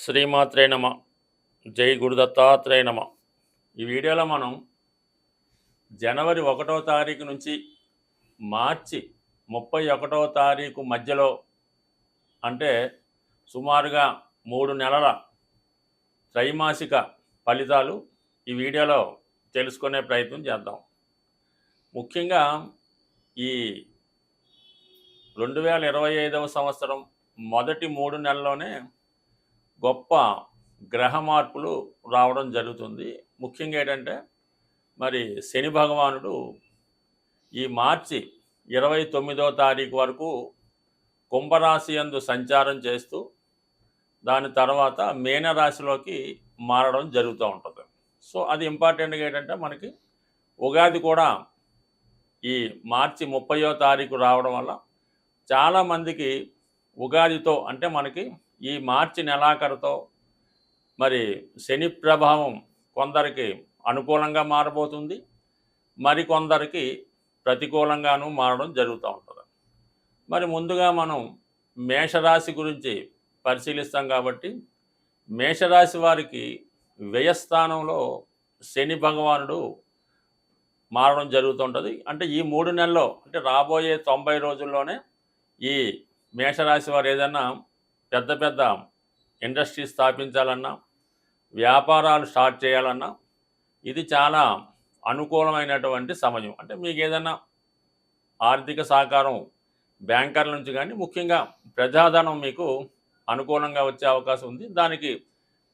శ్రీమాత్రే నమ. జై గురుదత్తాత్రేయ నమ. ఈ వీడియోలో మనం జనవరి 1వ తారీఖు నుంచి మార్చి 31వ తారీఖు మధ్యలో, అంటే సుమారుగా 3 నెలల త్రైమాసిక ఫలితాలు ఈ వీడియోలో తెలుసుకునే ప్రయత్నం చేద్దాం. ముఖ్యంగా ఈ 2025వ సంవత్సరం మొదటి 3 నెలల్లోనే గొప్ప గ్రహ మార్పులు రావడం జరుగుతుంది. ముఖ్యంగా ఏంటంటే మరి శని భగవానుడు ఈ మార్చి 29వ తారీఖు వరకు కుంభరాశి యందు సంచారం చేస్తూ దాని తర్వాత మీనరాశిలోకి మారడం జరుగుతూ ఉంటుంది. సో అది ఇంపార్టెంట్గా ఏంటంటే మనకి ఉగాది కూడా ఈ మార్చి 30వ తారీఖు రావడం వల్ల చాలామందికి ఉగాదితో, అంటే మనకి ఈ మార్చి నెలాఖరుతో మరి శని ప్రభావం కొందరికి అనుకూలంగా మారబోతుంది, మరికొందరికి ప్రతికూలంగానూ మారడం జరుగుతూ ఉంటుంది. మరి ముందుగా మనం మేషరాశి గురించి పరిశీలిస్తాం కాబట్టి, మేషరాశి వారికి వ్యయస్థానంలో శని భగవానుడు మారడం జరుగుతుంటుంది. అంటే ఈ 3 నెలల్లో, అంటే రాబోయే 90 రోజుల్లోనే ఈ మేషరాశి వారు ఏదైనా పెద్ద పెద్ద ఇండస్ట్రీ స్థాపించాలన్నా, వ్యాపారాలు స్టార్ట్ చేయాలన్నా ఇది చాలా అనుకూలమైనటువంటి సమయం. అంటే మీకు ఏదైనా ఆర్థిక సహకారం బ్యాంకర్ల నుంచి కానీ, ముఖ్యంగా ప్రజాధనం మీకు అనుకూలంగా వచ్చే అవకాశం ఉంది. దానికి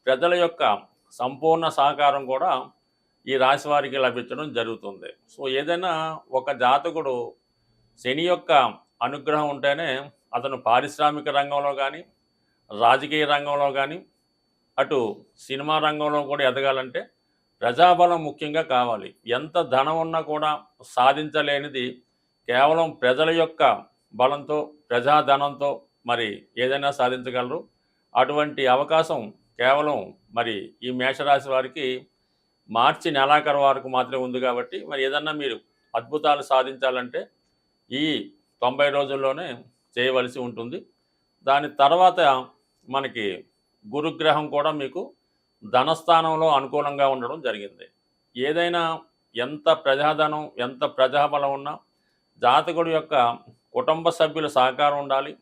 ప్రజల యొక్క సంపూర్ణ సహకారం కూడా ఈ రాశి వారికి లభించడం జరుగుతుంది. సో ఏదైనా ఒక జాతకుడు శని యొక్క అనుగ్రహం ఉంటేనే అతను పారిశ్రామిక రంగంలో కానీ, రాజకీయ రంగంలో కానీ, అటు సినిమా రంగంలో కూడా ఎదగాలంటే ప్రజాబలం ముఖ్యంగా కావాలి. ఎంత ధనం ఉన్నా కూడా సాధించలేనిది కేవలం ప్రజల యొక్క బలంతో, ప్రజాధనంతో మరి ఏదైనా సాధించగలరు. అటువంటి అవకాశం కేవలం మరి ఈ మేషరాశి వారికి మార్చి నెలాఖరు వరకు మాత్రమే ఉంది. కాబట్టి మరి ఏదన్నా మీరు అద్భుతాలు సాధించాలంటే ఈ 90 రోజుల్లోనే చేయవలసి ఉంటుంది. దాని తర్వాత మనకి గురుగ్రహం కూడా మీకు ధనస్థానంలో అనుకూలంగా ఉండడం జరిగింది. ఏదైనా ఎంత ప్రజాధనం, ఎంత ప్రజాబలం ఉన్నా జాతకుడి యొక్క కుటుంబ సభ్యుల సహకారం ఉండాలి.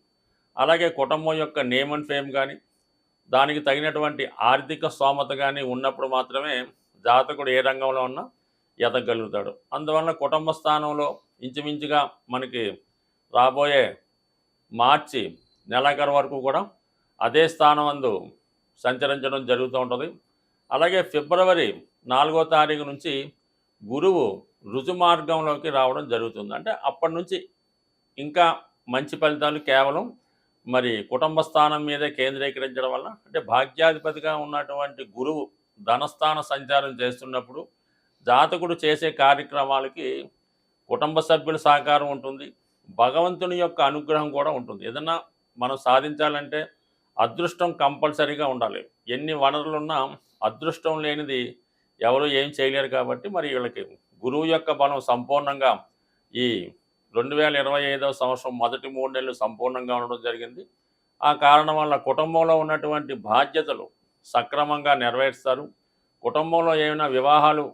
అలాగే కుటుంబం యొక్క నేమ్ అండ్ ఫేమ్ కానీ, దానికి తగినటువంటి ఆర్థిక స్తోమత కానీ ఉన్నప్పుడు మాత్రమే జాతకుడు ఏ రంగంలో ఉన్నా ఎదగలుగుతాడు. అందువల్ల కుటుంబ స్థానంలో ఇంచుమించుగా మనకి రాబోయే మార్చి నెలాఖరు వరకు కూడా అదే స్థానం అందు సంచరించడం జరుగుతూ ఉంటుంది. అలాగే ఫిబ్రవరి 4వ తారీఖు నుంచి గురువు రుజు మార్గంలోకి రావడం జరుగుతుంది. అంటే అప్పటి నుంచి ఇంకా మంచి ఫలితాలు కేవలం మరి కుటుంబ స్థానం మీదే కేంద్రీకరించడం వల్ల, అంటే భాగ్యాధిపతిగా ఉన్నటువంటి గురువు ధనస్థాన సంచారం చేస్తున్నప్పుడు జాతకుడు చేసే కార్యక్రమాలకి కుటుంబ సభ్యుల సహకారం ఉంటుంది, భగవంతుని యొక్క అనుగ్రహం కూడా ఉంటుంది. ఏదన్నా మనం సాధించాలంటే అదృష్టం కంపల్సరీగా ఉండాలి. ఎన్ని వనరులున్నా అదృష్టం లేనిది ఎవరు ఏం చేయలేరు. కాబట్టి మరి వీళ్ళకి గురువు యొక్క బలం సంపూర్ణంగా ఈ 2025వ సంవత్సరం మొదటి 3 నెలలు సంపూర్ణంగా ఉండడం జరిగింది. ఆ కారణం వల్ల కుటుంబంలో ఉన్నటువంటి బాధ్యతలు సక్రమంగా నెరవేరుస్తారు. కుటుంబంలో ఏమైనా వివాహాలు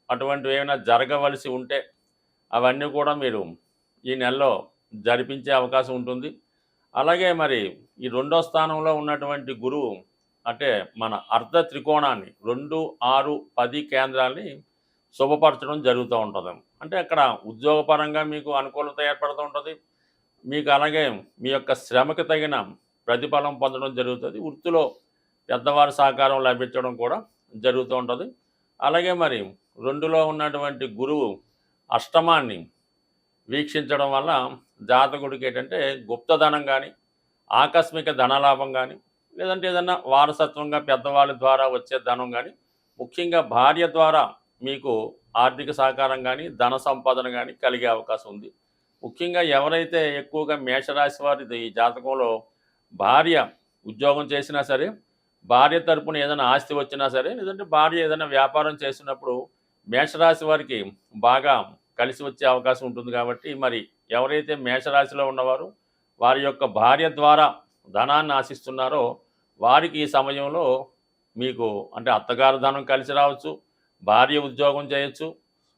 అటువంటివి ఏమైనా జరగవలసి ఉంటే అవన్నీ కూడా మీరు ఈ నెలలో జరిపించే అవకాశం ఉంటుంది. అలాగే మరి ఈ 2వ స్థానంలో ఉన్నటువంటి గురువు, అంటే మన అర్ధ త్రికోణాన్ని 2, 6, 10 కేంద్రాల్ని శుభపరచడం జరుగుతూ ఉంటుంది. అంటే అక్కడ ఉద్యోగపరంగా మీకు అనుకూలత ఏర్పడుతూ ఉంటుంది. మీకు అలాగే మీ యొక్క శ్రమకి తగిన ప్రతిఫలం పొందడం జరుగుతుంది. వృత్తిలో పెద్దవారి సహకారం లభించడం కూడా జరుగుతూ ఉంటుంది. అలాగే మరి 2లో ఉన్నటువంటి గురువు అష్టమాన్ని వీక్షించడం వల్ల జాతకుడికి ఏంటంటే గుప్తధనం కానీ, ఆకస్మిక ధనలాభం కానీ, లేదంటే ఏదన్నా వారసత్వంగా పెద్దవాళ్ళ ద్వారా వచ్చే ధనం కానీ, ముఖ్యంగా భార్య ద్వారా మీకు ఆర్థిక సహకారం కానీ, ధన సంపాదన కానీ కలిగే అవకాశం ఉంది. ముఖ్యంగా ఎవరైతే ఎక్కువగా మేషరాశి వారి ఈ జాతకంలో భార్య ఉద్యోగం చేసినా సరే, భార్య తరపున ఏదైనా ఆస్తి వచ్చినా సరే, లేదంటే భార్య ఏదైనా వ్యాపారం చేసినప్పుడు మేషరాశి వారికి బాగా కలిసి వచ్చే అవకాశం ఉంటుంది. కాబట్టి మరి ఎవరైతే మేషరాశిలో ఉన్నవారు వారి యొక్క భార్య ద్వారా ధనాన్ని ఆశిస్తున్నారో వారికి ఈ సమయంలో మీకు అంటే అత్తగారు ధనం కలిసి రావచ్చు, భార్య ఉద్యోగం చేయొచ్చు.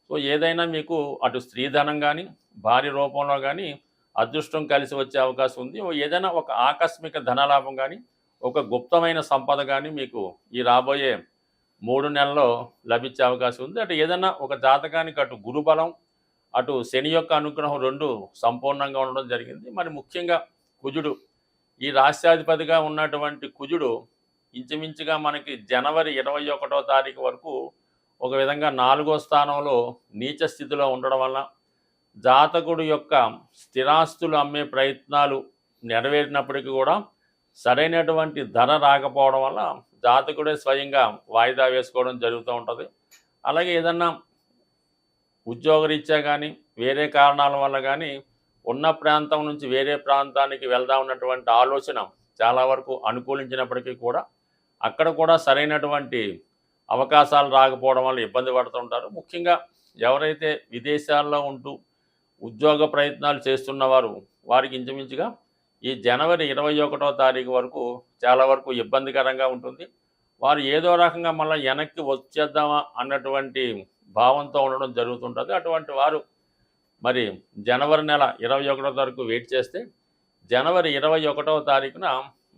సో ఏదైనా మీకు అటు స్త్రీ ధనం కానీ, భార్య రూపంలో కానీ అదృష్టం కలిసి వచ్చే అవకాశం ఉంది. ఏదైనా ఒక ఆకస్మిక ధనలాభం కానీ, ఒక గుప్తమైన సంపద కానీ మీకు ఈ రాబోయే 3 నెలల్లో లభించే అవకాశం ఉంది. అటు ఏదైనా ఒక జాతకానికి అటు గురుబలం, అటు శని యొక్క అనుగ్రహం 2 సంపూర్ణంగా ఉండడం జరిగింది. మరి ముఖ్యంగా కుజుడు, ఈ రాష్ట్రాధిపతిగా ఉన్నటువంటి కుజుడు ఇంచుమించుగా మనకి జనవరి 21వ తారీఖు వరకు ఒక విధంగా 4వ స్థానంలో నీచ స్థితిలో ఉండడం వల్ల జాతకుడు యొక్క స్థిరాస్తులు అమ్మే ప్రయత్నాలు నెరవేరినప్పటికీ కూడా సరైనటువంటి ధర రాకపోవడం వల్ల జాతకుడే స్వయంగా వాయిదా వేసుకోవడం జరుగుతూ ఉంటుంది. అలాగే ఏదన్నా ఉద్యోగరీత్యా కానీ వేరే కారణాల వల్ల కానీ ఉన్న ప్రాంతం నుంచి వేరే ప్రాంతానికి వెళ్దాం ఉన్నటువంటి ఆలోచన చాలా వరకు అనుకూలించినప్పటికీ కూడా అక్కడ కూడా సరైనటువంటి అవకాశాలు రాకపోవడం వల్ల ఇబ్బంది పడుతుంటారు. ముఖ్యంగా ఎవరైతే విదేశాల్లో ఉంటూ ఉద్యోగ ప్రయత్నాలు చేస్తున్నవారు వారికి ఇంచుమించుగా ఈ జనవరి 21వ తారీఖు వరకు చాలా వరకు ఇబ్బందికరంగా ఉంటుంది. వారు ఏదో రకంగా మళ్ళీ వెనక్కి వచ్చేద్దామా అన్నటువంటి భావంతో ఉండడం జరుగుతుంటుంది. అటువంటి వారు మరి జనవరి నెల 21వ వరకు వెయిట్ చేస్తే జనవరి 21వ తారీఖున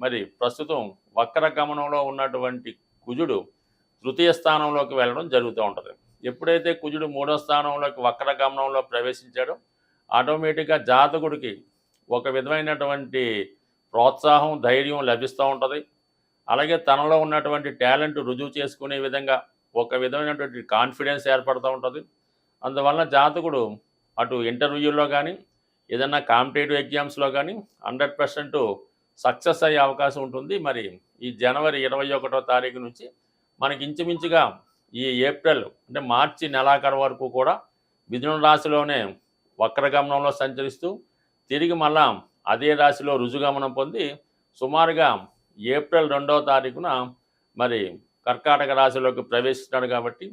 మరి ప్రస్తుతం వక్ర గమనంలో ఉన్నటువంటి కుజుడు తృతీయ స్థానంలోకి వెళ్ళడం జరుగుతూ ఉంటుంది. ఎప్పుడైతే కుజుడు 3వ స్థానంలోకి వక్ర గమనంలో ప్రవేశించాడో ఆటోమేటిక్గా జాతకుడికి ఒక విధమైనటువంటి ప్రోత్సాహం, ధైర్యం లభిస్తూ ఉంటుంది. అలాగే తనలో ఉన్నటువంటి టాలెంట్ రుజువు చేసుకునే విధంగా ఒక విధమైనటువంటి కాన్ఫిడెన్స్ ఏర్పడుతూ ఉంటుంది. అందువల్ల జాతకుడు అటు ఇంటర్వ్యూల్లో కానీ ఏదైనా కాంపిటేటివ్ ఎగ్జామ్స్లో కానీ 100% సక్సెస్ అయ్యే అవకాశం ఉంటుంది. మరి ఈ జనవరి 21వ తారీఖు నుంచి మనకి ఇంచుమించుగా ఈ ఏప్రిల్ అంటే మార్చి నెలాఖరు వరకు కూడా మిథున రాశిలోనే వక్రగమనంలో సంచరిస్తూ తిరిగి మళ్ళా అదే రాశిలో రుజుగమనం పొంది సుమారుగా ఏప్రిల్ 2వ తారీఖున మరి కర్కాటక రాశిలోకి ప్రవేశిస్తున్నాడు. కాబట్టి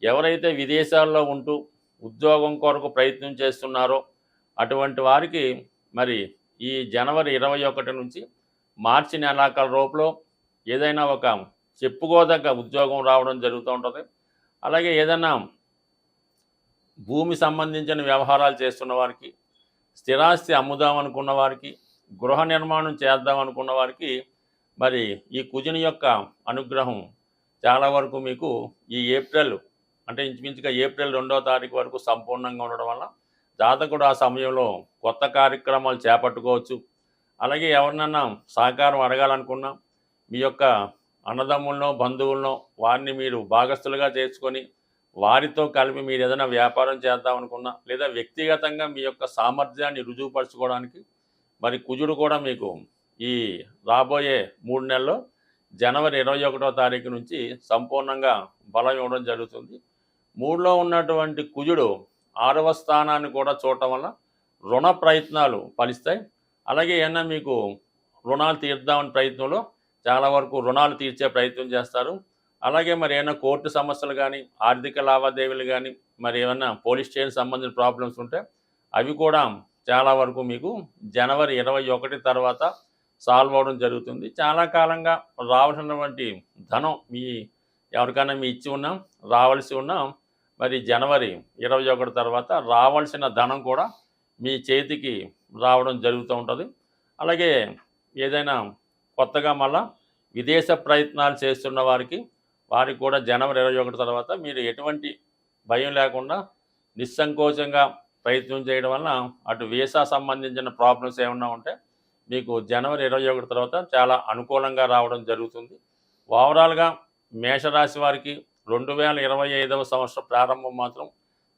ఎవరైతే విదేశాల్లో ఉంటూ ఉద్యోగం కొరకు ప్రయత్నం చేస్తున్నారో అటువంటి వారికి మరి ఈ జనవరి 21 నుంచి మార్చి నెలాఖరు లోపల ఏదైనా ఒక చెప్పుకోదగ్గ ఉద్యోగం రావడం జరుగుతూ ఉంటుంది. అలాగే ఏదైనా భూమి సంబంధించిన వ్యవహారాలు చేస్తున్న వారికి, స్థిరాస్తి అమ్ముదాం అనుకున్న వారికి, గృహ నిర్మాణం చేద్దాం అనుకున్న వారికి మరి ఈ కుజుని యొక్క అనుగ్రహం చాలా వరకు మీకు ఈ ఏప్రిల్ అంటే ఇంచుమించుగా ఏప్రిల్ 2వ తారీఖు వరకు సంపూర్ణంగా ఉండడం వల్ల జాతకుడు ఆ సమయంలో కొత్త కార్యక్రమాలు చేపట్టుకోవచ్చు. అలాగే ఎవరినన్నా సహకారం అడగాలనుకున్నా మీ యొక్క అన్నదమ్ములను, బంధువులను వారిని మీరు భాగస్థులుగా చేసుకొని వారితో కలిపి మీరు ఏదైనా వ్యాపారం చేద్దామనుకున్నా లేదా వ్యక్తిగతంగా మీ యొక్క సామర్థ్యాన్ని రుజువుపరచుకోవడానికి మరి కుజుడు కూడా మీకు ఈ రాబోయే 3 నెలల్లో జనవరి 21వ తారీఖు నుంచి సంపూర్ణంగా బలం ఇవ్వడం జరుగుతుంది. 3లో ఉన్నటువంటి కుజుడు 6వ స్థానాన్ని కూడా చూడటం వల్ల రుణ ప్రయత్నాలు ఫలిస్తాయి. అలాగే ఏమన్నా మీకు రుణాలు తీర్దామని ప్రయత్నంలో చాలా వరకు రుణాలు తీర్చే ప్రయత్నం చేస్తారు. అలాగే మరి ఏమైనా కోర్టు సమస్యలు కానీ, ఆర్థిక లావాదేవీలు కానీ, మరి ఏమైనా పోలీస్ స్టేషన్ సంబంధించిన ప్రాబ్లమ్స్ ఉంటే అవి కూడా చాలా వరకు మీకు జనవరి 21 తర్వాత సాల్వ్ అవ్వడం జరుగుతుంది. చాలా కాలంగా రావాల్సినటువంటి ధనం ఎవరికైనా మీ ఇచ్చి ఉన్నా రావాల్సి ఉన్నా మరి జనవరి 21 తర్వాత రావాల్సిన ధనం కూడా మీ చేతికి రావడం జరుగుతూ ఉంటుంది. అలాగే ఏదైనా కొత్తగా మళ్ళా విదేశ ప్రయత్నాలు చేస్తున్న వారికి కూడా జనవరి 21 తర్వాత మీరు ఎటువంటి భయం లేకుండా నిస్సంకోచంగా ప్రయత్నం చేయడం వలన అటు వీసా సంబంధించిన ప్రాబ్లమ్స్ ఏమన్నా ఉంటే మీకు జనవరి 21 తర్వాత చాలా అనుకూలంగా రావడం జరుగుతుంది. ఓవరాల్గా మేషరాశి వారికి 2025వ సంవత్సరం ప్రారంభం మాత్రం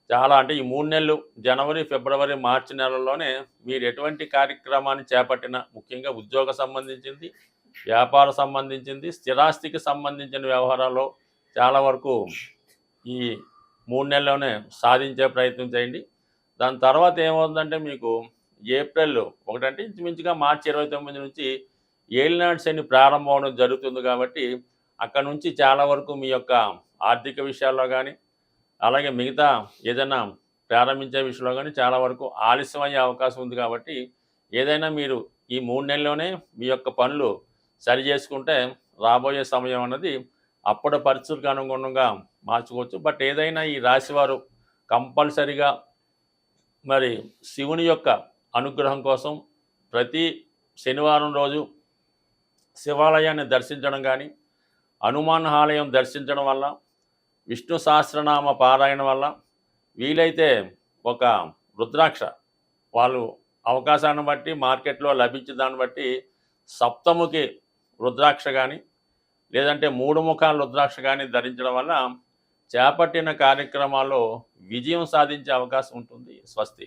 చాలా అంటే ఈ 3 నెలలు జనవరి, ఫిబ్రవరి, మార్చి నెలల్లోనే మీరు ఎటువంటి కార్యక్రమాన్ని చేపట్టినా ముఖ్యంగా ఉద్యోగ సంబంధించింది, వ్యాపార సంబంధించింది, స్థిరాస్తికి సంబంధించిన వ్యవహారాల్లో చాలా వరకు ఈ 3 నెలల్లోనే సాధించే ప్రయత్నం చేయండి. దాని తర్వాత ఏమవుతుందంటే మీకు ఏప్రిల్ 1 అంటే ఇంచుమించుగా మార్చి 29 నుంచి ఏలినాటి శని ప్రారంభం అవడం జరుగుతుంది. కాబట్టి అక్కడ నుంచి చాలా వరకు మీ యొక్క ఆర్థిక విషయాల్లో కానీ అలాగే మిగతా ఏదైనా ప్రారంభించే విషయంలో కానీ చాలా వరకు ఆలస్యం అయ్యే అవకాశం ఉంది. కాబట్టి ఏదైనా మీరు ఈ 3 నెలల్లోనే మీ యొక్క పనులు సరి చేసుకుంటే రాబోయే సమయం అన్నది అప్పటి పరిస్థితులకు అనుగుణంగా మార్చుకోవచ్చు. బట్ ఏదైనా ఈ రాశివారు కంపల్సరిగా మరి శివుని యొక్క అనుగ్రహం కోసం ప్రతి శనివారం రోజు శివాలయాన్ని దర్శించడం కానీ, హనుమాన్ ఆలయం దర్శించడం వల్ల, విష్ణు సహస్రనామ పారాయణ వల్ల, వీలైతే ఒక రుద్రాక్ష వాళ్ళు అవకాశాన్ని బట్టి మార్కెట్లో లభించే దాన్ని బట్టి సప్తముఖి రుద్రాక్ష కానీ, లేదంటే 3 ముఖాల రుద్రాక్ష కానీ ధరించడం వల్ల చేపట్టిన కార్యక్రమాల్లో విజయం సాధించే అవకాశం ఉంటుంది. స్వస్తి.